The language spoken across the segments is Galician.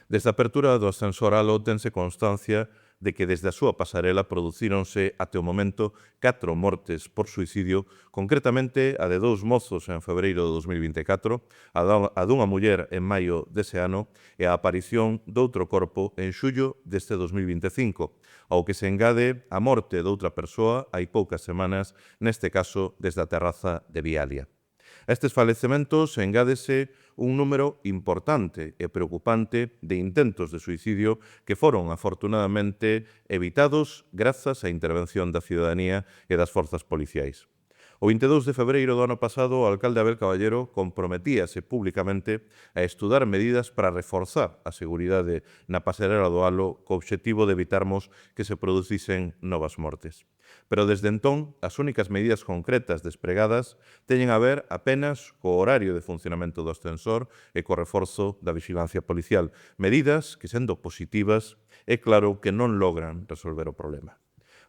Desde a apertura do ascensor Halo tense constancia de que desde a súa pasarela producíronse até o momento 4 mortes por suicidio, concretamente a de 2 mozos en febreiro de 2024, a dunha muller en maio dese ano e a aparición doutro corpo en xullo deste 2025, ao que se engade a morte doutra persoa hai poucas semanas, neste caso desde a terraza de Vialia. A estes falecementos engádese un número importante e preocupante de intentos de suicidio que foron, afortunadamente, evitados grazas á intervención da ciudadanía e das forzas policiais. O 22 de febreiro do ano pasado, o alcalde Abel Caballero comprometíase públicamente a estudar medidas para reforzar a seguridade na pasarela do Halo co obxectivo de evitarmos que se producisen novas mortes. Pero desde entón, as únicas medidas concretas despregadas teñen a ver apenas co horario de funcionamento do ascensor e co reforzo da vigilancia policial. Medidas que, sendo positivas, é claro que non logran resolver o problema.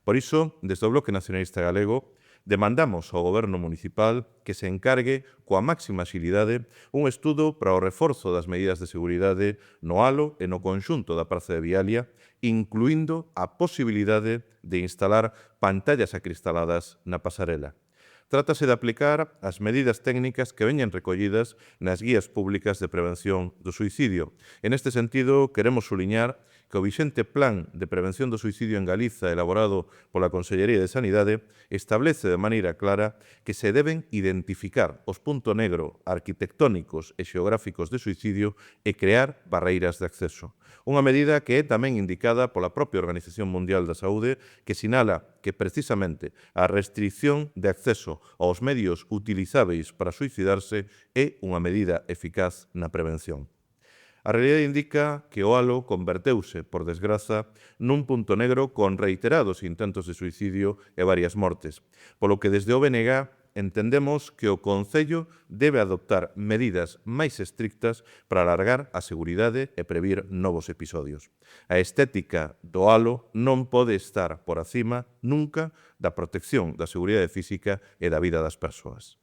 Por iso, desde o Bloque Nacionalista Galego, demandamos ao Goberno municipal que se encargue coa máxima axilidade un estudo para o reforzo das medidas de seguridade no Halo e no conxunto da Praza de Vialia, incluindo a posibilidade de instalar pantallas acristaladas na pasarela. Trátase de aplicar as medidas técnicas que veñen recollidas nas guías públicas de prevención do suicidio. En este sentido, queremos suliñar que o vixente Plan de Prevención do Suicidio en Galiza, elaborado pola Consellería de Sanidade, establece de maneira clara que se deben identificar os puntos negros arquitectónicos e xeográficos de suicidio e crear barreiras de acceso. Unha medida que é tamén indicada pola propia Organización Mundial da Saúde, que sinala que precisamente a restricción de acceso aos medios utilizáveis para suicidarse é unha medida eficaz na prevención. A realidade indica que o Halo converteuse, por desgraza, nun punto negro con reiterados intentos de suicidio e varias mortes, polo que desde o BNG entendemos que o Concello debe adoptar medidas máis estrictas para alargar a seguridade e previr novos episodios. A estética do Halo non pode estar por acima nunca da protección da seguridade física e da vida das persoas.